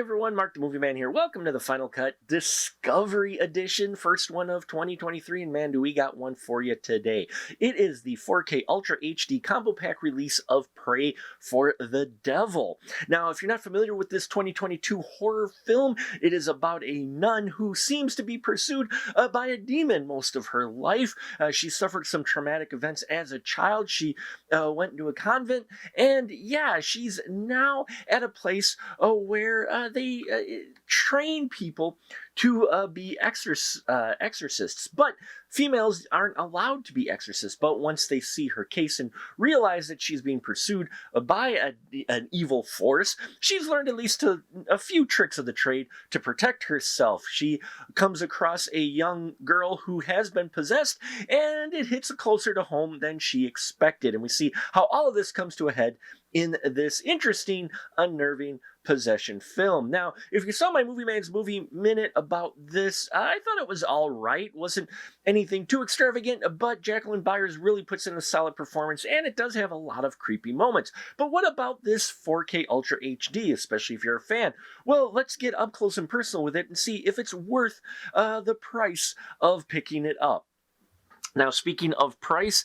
everyone, Mark the Movie Man here. Welcome to the Final Cut Discovery Edition, first one of 2023, and man, do we got one for you today. It is the 4K Ultra HD Combo Pack release of Pray for the Devil. Now, if you're not familiar with this 2022 horror film, it is about a nun who seems to be pursued by a demon most of her life. She suffered some traumatic events as a child. She went into a convent, and yeah, she's now at a place where they train people to be exorcists. But females aren't allowed to be exorcists. But once they see her case and realize that she's being pursued by an evil force, she's learned at least a few tricks of the trade to protect herself. She comes across a young girl who has been possessed, and it hits closer to home than she expected. And we see how all of this comes to a head in this interesting, unnerving possession film. Now, if you saw my Movie Man's Movie Minute about this, I thought it was all right. Wasn't anything too extravagant, but Jacqueline Byers really puts in a solid performance, and it does have a lot of creepy moments. But what about this 4K Ultra HD, especially if you're a fan? Well, let's get up close and personal with it and see if it's worth the price of picking it up. Now, speaking of price,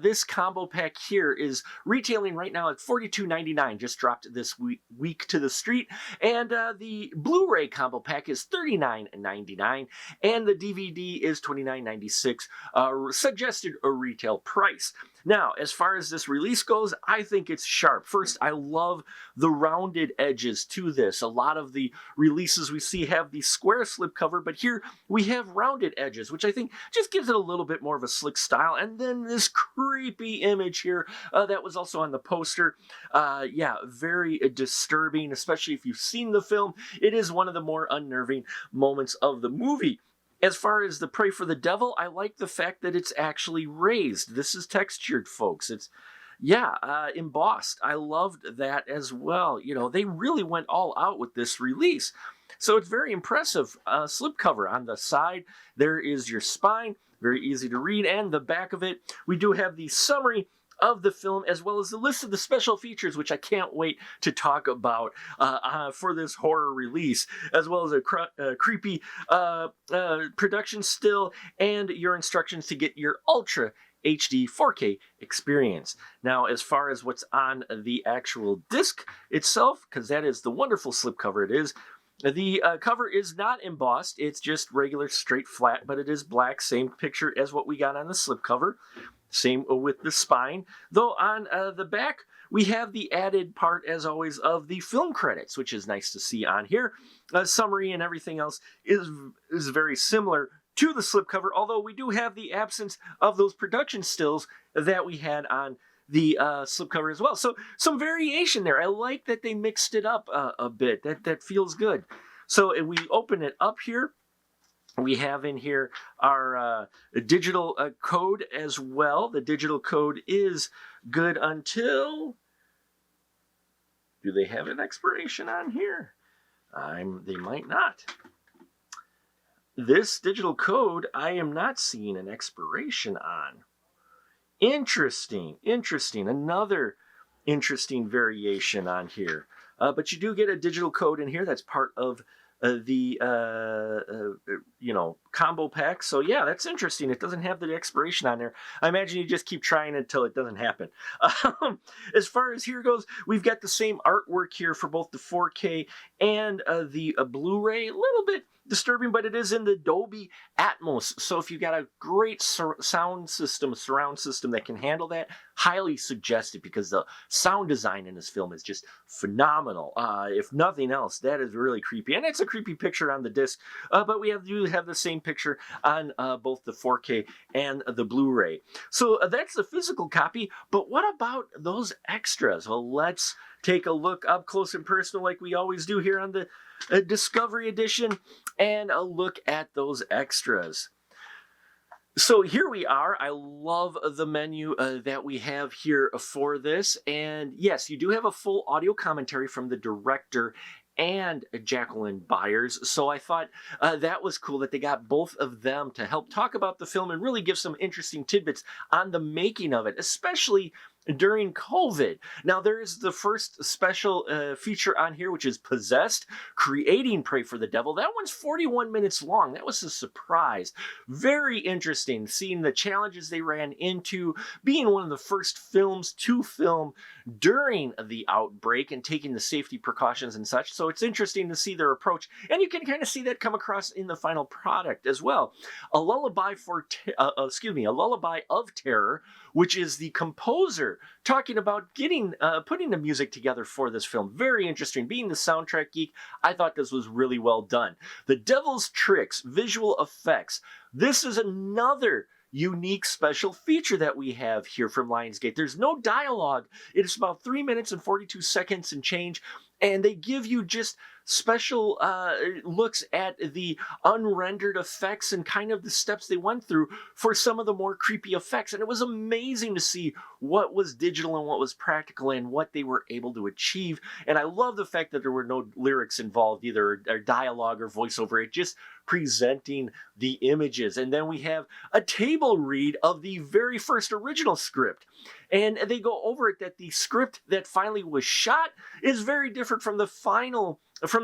this combo pack here is retailing right now at $42.99, just dropped this week to the street, and the Blu-ray combo pack is $39.99, and the DVD is $29.96, suggested a retail price. Now, as far as this release goes, I think it's sharp. First, I love the rounded edges to this. A lot of the releases we see have the square slipcover, but here we have rounded edges, which I think just gives it a little bit more of a slick style. And then this creepy image here that was also on the poster. Yeah, very disturbing, especially if you've seen the film. It is one of the more unnerving moments of the movie. As far as the Pray for the Devil, I like the fact that it's actually raised. This is textured, folks. It's, embossed. I loved that as well. You know, they really went all out with this release. So it's very impressive. Slipcover on the side. There is your spine. Very easy to read. And the back of it, we do have the summary of the film, as well as the list of the special features, which I can't wait to talk about for this horror release, as well as a creepy production still, and your instructions to get your Ultra HD 4K experience. Now, as far as what's on the actual disc itself, because that is the wonderful slipcover it is, the cover is not embossed. It's just regular straight flat, but it is black. Same picture as what we got on the slipcover. Same with the spine. Though on the back, we have the added part, as always, of the film credits, which is nice to see on here. Summary and everything else is very similar to the slipcover, although we do have the absence of those production stills that we had on the slipcover as well. So some variation there. I like that they mixed it up a bit. That feels good. So if we open it up here, we have in here our digital code as well. The digital code is good until... Do they have an expiration on here? They might not. This digital code, I am not seeing an expiration on. Interesting. Another interesting variation on here. But you do get a digital code in here. That's part of the combo pack. So yeah, that's interesting. It doesn't have the expiration on there. I imagine you just keep trying until it doesn't happen. As far as here goes, we've got the same artwork here for both the 4K and the Blu-ray. A little bit disturbing, but it is in the Dolby Atmos. So if you've got a great surround system that can handle that, highly suggest it, because the sound design in this film is just phenomenal. If nothing else, that is really creepy. And it's a creepy picture on the disc, but we do have the same picture on both the 4K and the Blu-ray. So that's the physical copy, but what about those extras? Well, let's take a look up close and personal like we always do here on the Discovery Edition, and a look at those extras. So here we are. I love the menu that we have here for this. And yes, you do have a full audio commentary from the director and Jacqueline Byers. So I thought that was cool that they got both of them to help talk about the film and really give some interesting tidbits on the making of it, especially during COVID. Now, there is the first special feature on here, which is Possessed, Creating Pray for the Devil. That one's 41 minutes long. That was a surprise. Very interesting, seeing the challenges they ran into, being one of the first films to film during the outbreak and taking the safety precautions and such. So it's interesting to see their approach, and you can kind of see that come across in the final product as well. A Lullaby a Lullaby of Terror, which is the composer talking about putting the music together for this film. Very interesting. Being the soundtrack geek, I thought this was really well done. The Devil's Tricks, visual effects. This is another unique special feature that we have here from Lionsgate. There's no dialogue. It is about 3 minutes and 42 seconds and change, and they give you just special looks at the unrendered effects and kind of the steps they went through for some of the more creepy effects. And it was amazing to see what was digital and what was practical and what they were able to achieve. And I love the fact that there were no lyrics involved, either or dialogue or voiceover. It just presenting the images. And then we have a table read of the very first original script. And they go over it that the script that finally was shot is very different from the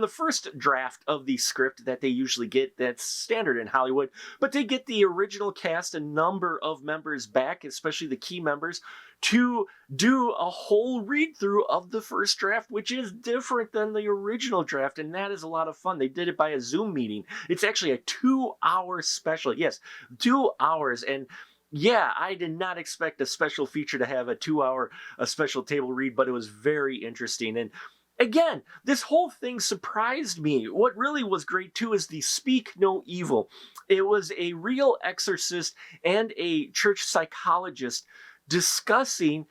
first draft of the script that they usually get. That's standard in Hollywood. But they get the original cast, a number of members back, especially the key members, to do a whole read-through of the first draft, which is different than the original draft, and that is a lot of fun. They did it by a Zoom meeting. It's actually a 2-hour special. Yes, 2 hours. And yeah, I did not expect a special feature to have a 2-hour special table read, but it was very interesting. And again, this whole thing surprised me. What really was great too is the Speak No Evil. It was a real exorcist and a church psychologist discussing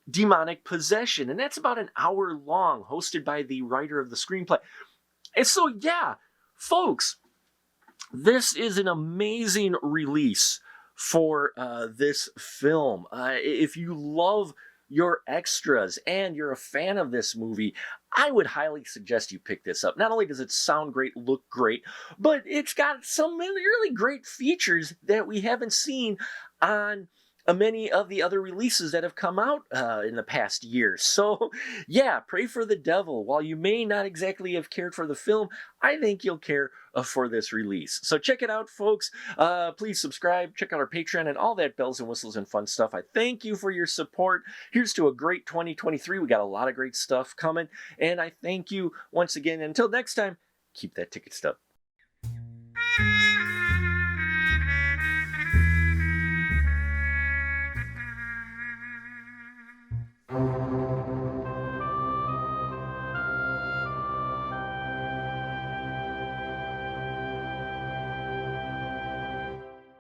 demonic possession. And that's about an hour long, hosted by the writer of the screenplay. And so, yeah, folks, this is an amazing release for this film. If you love your extras and you're a fan of this movie, I would highly suggest you pick this up. Not only does it sound great, look great, but it's got some really great features that we haven't seen on many of the other releases that have come out in the past year. So yeah, Pray for the Devil. While you may not exactly have cared for the film, I think you'll care for this release. So check it out, folks. Please subscribe, check out our Patreon, and all that bells and whistles and fun stuff. I thank you for your support. Here's to a great 2023. We got a lot of great stuff coming, and I thank you once again. Until next time, keep that ticket stub.